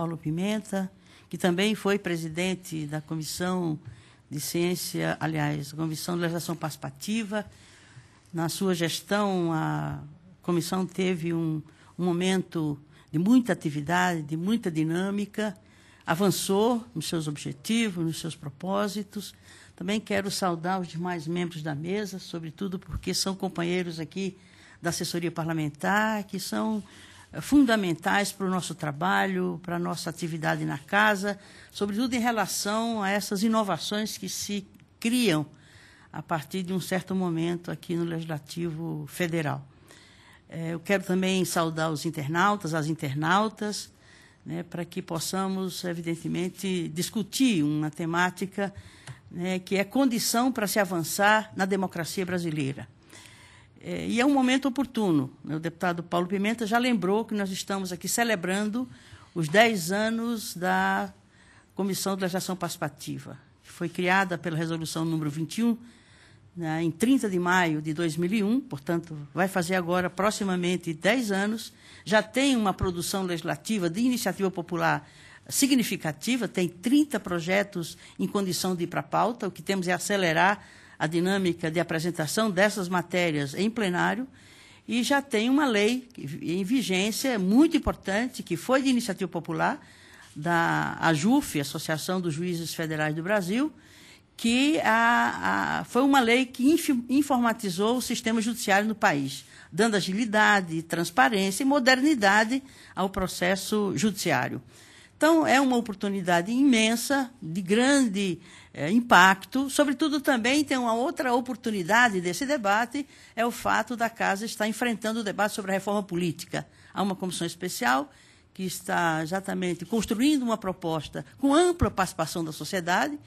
Paulo Pimenta, que também foi presidente da Comissão de Ciência, aliás, Comissão de Legislação Participativa. Na sua gestão, a comissão teve um momento de muita atividade, de muita dinâmica, avançou nos seus objetivos, nos seus propósitos. Também quero saudar os demais membros da mesa, sobretudo porque são companheiros aqui da assessoria parlamentar, que são fundamentais para o nosso trabalho, para a nossa atividade na casa, sobretudo em relação a essas inovações que se criam a partir de um certo momento aqui no Legislativo Federal. Eu quero também saudar os internautas, as internautas, né, para que possamos, evidentemente, discutir uma temática, né, que é condição para se avançar na democracia brasileira. E é um momento oportuno. O deputado Paulo Pimenta já lembrou que nós estamos aqui celebrando os 10 anos da Comissão de Legislação Participativa, que foi criada pela Resolução número 21, né, em 30 de maio de 2001, portanto, vai fazer agora, proximamente, 10 anos. Já tem uma produção legislativa de iniciativa popular significativa, tem 30 projetos em condição de ir para a pauta. O que temos é acelerar a dinâmica de apresentação dessas matérias em plenário, e já tem uma lei em vigência muito importante, que foi de iniciativa popular, da AJUF, Associação dos Juízes Federais do Brasil, que foi uma lei que informatizou o sistema judiciário no país, dando agilidade, transparência e modernidade ao processo judiciário. Então, é uma oportunidade imensa, de grande impacto. Sobretudo, também tem uma outra oportunidade desse debate, é o fato da Casa estar enfrentando o debate sobre a reforma política. Há uma comissão especial que está exatamente construindo uma proposta com ampla participação da sociedade,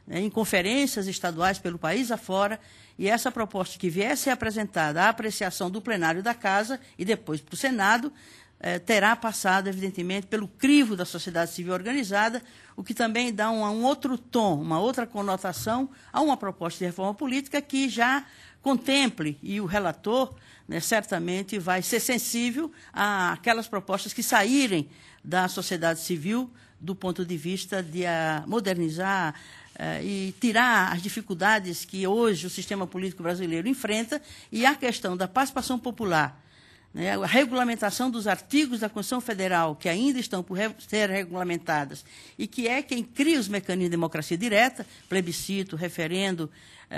né, em conferências estaduais pelo país afora, e essa proposta que vier a ser apresentada à apreciação do plenário da Casa e depois para o Senado, terá passado, evidentemente, pelo crivo da sociedade civil organizada, o que também dá um outro tom, uma outra conotação a uma proposta de reforma política que já contemple, e o relator, né, certamente vai ser sensível àquelas propostas que saírem da sociedade civil do ponto de vista de modernizar e tirar as dificuldades que hoje o sistema político brasileiro enfrenta, e a questão da participação popular, né, a regulamentação dos artigos da Constituição Federal, que ainda estão por ser regulamentadas, e que é quem cria os mecanismos de democracia direta, plebiscito, referendo,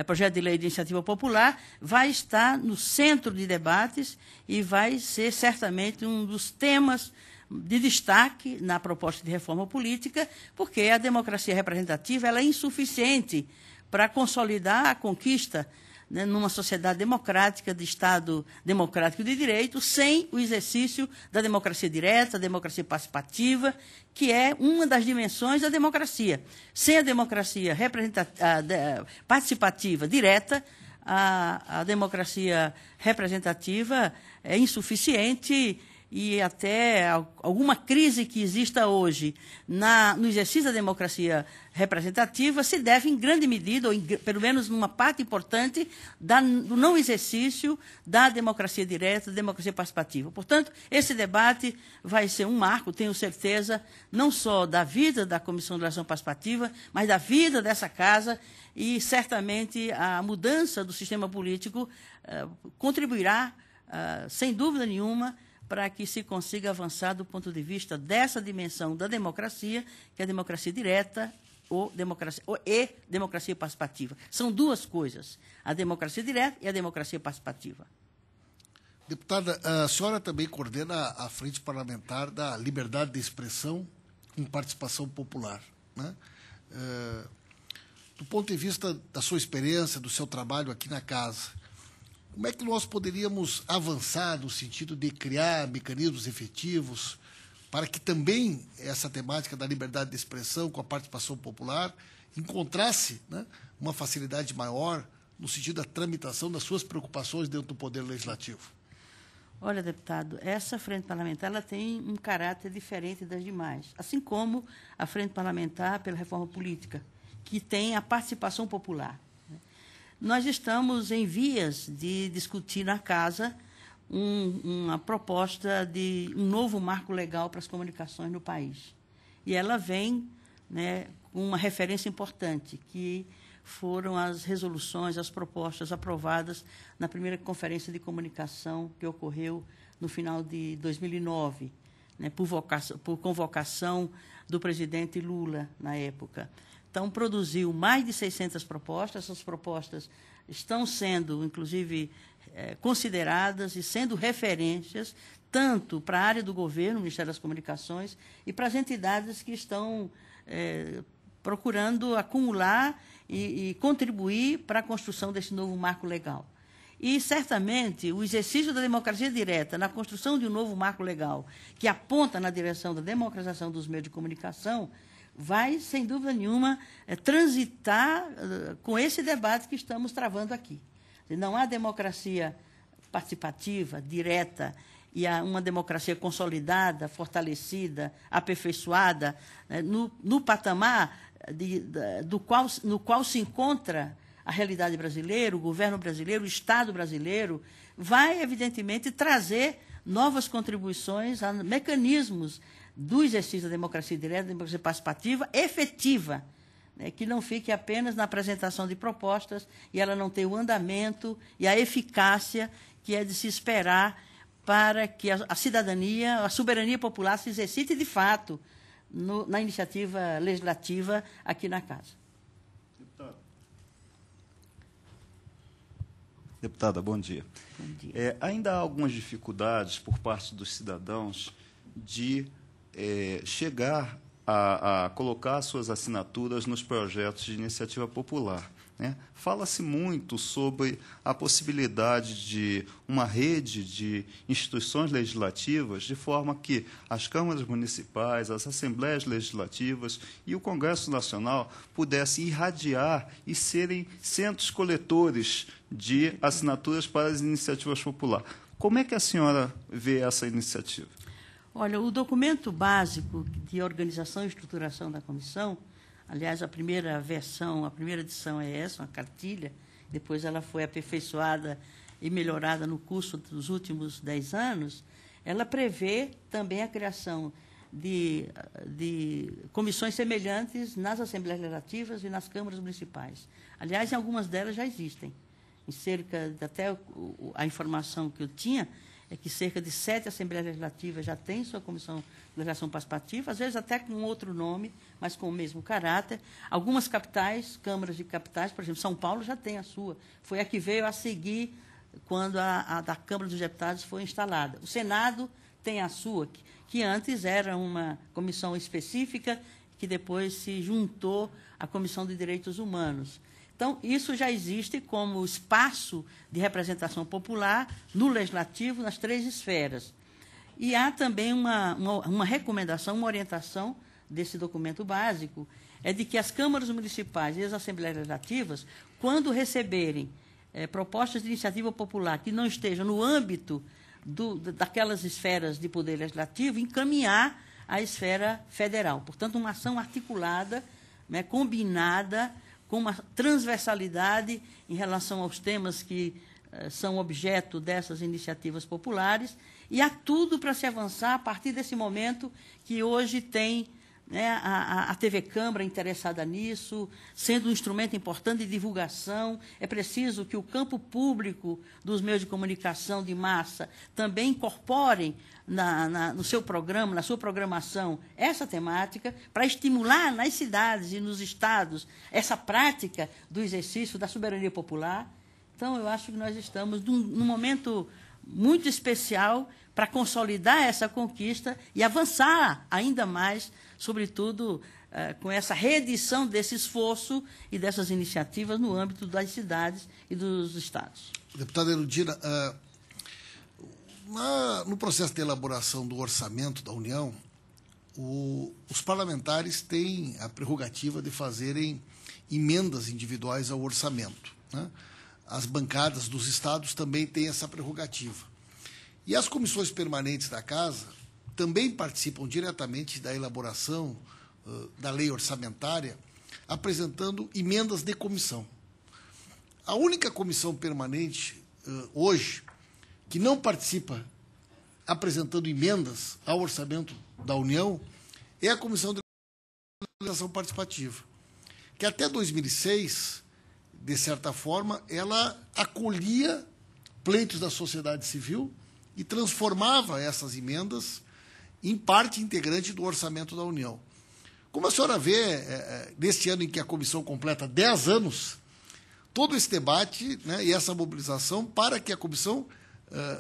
projeto de lei de iniciativa popular, vai estar no centro de debates e vai ser certamente um dos temas de destaque na proposta de reforma política, porque a democracia representativa ela é insuficiente para consolidar a conquista, né, numa sociedade democrática, de Estado democrático de direito, sem o exercício da democracia direta, da democracia participativa, que é uma das dimensões da democracia. Sem a democracia participativa direta, a democracia representativa é insuficiente, e até alguma crise que exista hoje no exercício da democracia representativa se deve, em grande medida, ou pelo menos numa parte importante, do não exercício da democracia direta, da democracia participativa. Portanto, esse debate vai ser um marco, tenho certeza, não só da vida da Comissão de Legislação Participativa, mas da vida dessa Casa, e certamente a mudança do sistema político contribuirá, sem dúvida nenhuma, para que se consiga avançar do ponto de vista dessa dimensão da democracia, que é a democracia direta e democracia participativa. São duas coisas, a democracia direta e a democracia participativa. Deputada, a senhora também coordena a Frente Parlamentar da Liberdade de Expressão com Participação Popular, né? Do ponto de vista da sua experiência, do seu trabalho aqui na Casa, como é que nós poderíamos avançar no sentido de criar mecanismos efetivos para que também essa temática da liberdade de expressão com a participação popular encontrasse, né, uma facilidade maior no sentido da tramitação das suas preocupações dentro do Poder Legislativo? Olha, deputado, essa frente parlamentar ela tem um caráter diferente das demais, assim como a Frente Parlamentar pela Reforma Política, que tem a participação popular. Nós estamos em vias de discutir na Casa uma proposta de um novo marco legal para as comunicações no país. E ela vem, né, com uma referência importante, que foram as resoluções, as propostas aprovadas na primeira conferência de comunicação que ocorreu no final de 2009, né, por convocação do presidente Lula, na época. Então, produziu mais de 600 propostas. Essas propostas estão sendo, inclusive, consideradas e sendo referências tanto para a área do governo, o Ministério das Comunicações, e para as entidades que estão procurando acumular e contribuir para a construção desse novo marco legal. E, certamente, o exercício da democracia direta na construção de um novo marco legal que aponta na direção da democratização dos meios de comunicação vai, sem dúvida nenhuma, transitar com esse debate que estamos travando aqui. Não há democracia participativa, direta, e há uma democracia consolidada, fortalecida, aperfeiçoada, no patamar no qual se encontra a realidade brasileira, o governo brasileiro, o Estado brasileiro, vai, evidentemente, trazer novas contribuições a mecanismos do exercício da democracia direta, da democracia participativa, efetiva, né, que não fique apenas na apresentação de propostas e ela não tenha o andamento e a eficácia que é de se esperar para que a cidadania, a soberania popular se exercite de fato na iniciativa legislativa aqui na Casa. Deputada, bom dia. Bom dia. Ainda há algumas dificuldades por parte dos cidadãos de chegar a colocar suas assinaturas nos projetos de iniciativa popular, né? Fala-se muito sobre a possibilidade de uma rede de instituições legislativas, de forma que as câmaras municipais, as assembleias legislativas e o Congresso Nacional pudessem irradiar e serem centros coletores de assinaturas para as iniciativas populares. Como é que a senhora vê essa iniciativa? Olha, o documento básico de organização e estruturação da comissão, aliás, a primeira versão, a primeira edição é essa, uma cartilha, depois ela foi aperfeiçoada e melhorada no curso dos últimos 10 anos, ela prevê também a criação de comissões semelhantes nas assembleias legislativas e nas câmaras municipais. Aliás, em algumas delas já existem. Em cerca, até a informação que eu tinha, é que cerca de 7 assembleias legislativas já têm sua comissão de legislação participativa, às vezes até com outro nome, mas com o mesmo caráter. Algumas capitais, câmaras de capitais, por exemplo, São Paulo já tem a sua. Foi a que veio a seguir quando a da Câmara dos Deputados foi instalada. O Senado tem a sua, que antes era uma comissão específica, que depois se juntou à Comissão de Direitos Humanos. Então, isso já existe como espaço de representação popular no legislativo, nas 3 esferas. E há também uma recomendação, uma orientação desse documento básico, é de que as câmaras municipais e as assembleias legislativas, quando receberem propostas de iniciativa popular que não estejam no âmbito daquelas esferas de poder legislativo, encaminhar à esfera federal. Portanto, uma ação articulada, né, combinada, com uma transversalidade em relação aos temas que são objeto dessas iniciativas populares, e há tudo para se avançar a partir desse momento que hoje tem, né, a TV Câmara interessada nisso, sendo um instrumento importante de divulgação. É preciso que o campo público dos meios de comunicação de massa também incorporem no seu programa, na sua programação, essa temática, para estimular nas cidades e nos estados essa prática do exercício da soberania popular. Então, eu acho que nós estamos num momento muito especial para consolidar essa conquista e avançar ainda mais, sobretudo com essa reedição desse esforço e dessas iniciativas no âmbito das cidades e dos estados. Deputada Erundina, no processo de elaboração do orçamento da União, os parlamentares têm a prerrogativa de fazerem emendas individuais ao orçamento, né? As bancadas dos estados também têm essa prerrogativa. E as comissões permanentes da Casa também participam diretamente da elaboração da lei orçamentária, apresentando emendas de comissão. A única comissão permanente, hoje, que não participa apresentando emendas ao orçamento da União é a Comissão de legislação participativa, que até 2006, de certa forma, ela acolhia pleitos da sociedade civil e transformava essas emendas em parte integrante do orçamento da União. Como a senhora vê, neste ano em que a comissão completa 10 anos, todo esse debate, né, e essa mobilização para que a comissão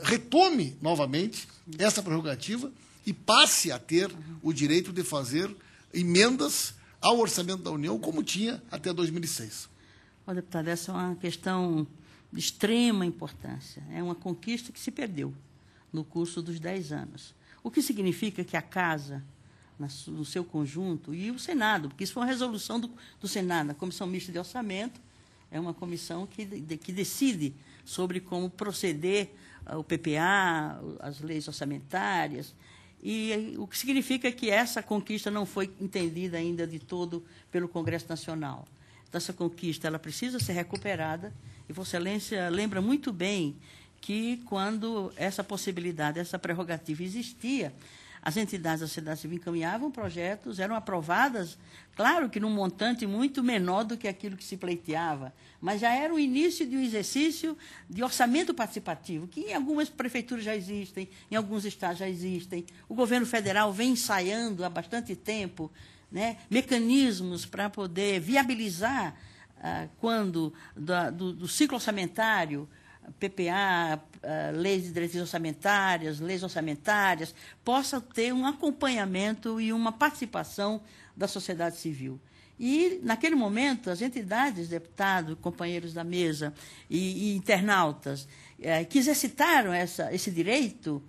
retome novamente essa prerrogativa e passe a ter o direito de fazer emendas ao orçamento da União, como tinha até 2006. Ó, deputado, essa é uma questão de extrema importância. É uma conquista que se perdeu no curso dos 10 anos. O que significa que a Casa, no seu conjunto, e o Senado, porque isso foi uma resolução do Senado, a Comissão Mista de Orçamento, é uma comissão que decide sobre como proceder o PPA, as leis orçamentárias, e o que significa que essa conquista não foi entendida ainda de todo pelo Congresso Nacional. Então, essa conquista ela precisa ser recuperada, e Vossa Excelência lembra muito bem que, quando essa possibilidade, essa prerrogativa existia, as entidades da sociedade civil encaminhavam projetos, eram aprovadas, claro que num montante muito menor do que aquilo que se pleiteava, mas já era o início de um exercício de orçamento participativo, que em algumas prefeituras já existem, em alguns estados já existem. O governo federal vem ensaiando há bastante tempo, né, mecanismos para poder viabilizar, quando do ciclo orçamentário, PPA, leis de diretrizes orçamentárias, leis orçamentárias, possa ter um acompanhamento e uma participação da sociedade civil. E, naquele momento, as entidades, deputados, companheiros da mesa e internautas, que exercitaram esse direito,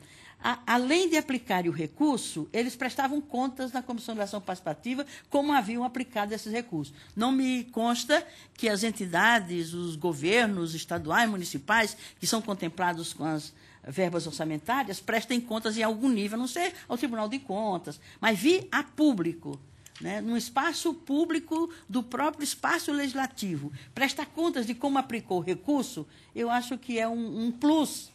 além de aplicarem o recurso, eles prestavam contas na Comissão de Legislação Participativa como haviam aplicado esses recursos. Não me consta que as entidades, os governos estaduais, municipais, que são contemplados com as verbas orçamentárias, prestem contas em algum nível, a não ser ao Tribunal de Contas, mas vi a público, né, num espaço público do próprio espaço legislativo, prestar contas de como aplicou o recurso, eu acho que é um plus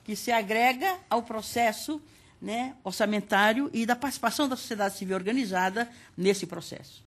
que se agrega ao processo, né, orçamentário e da participação da sociedade civil organizada nesse processo.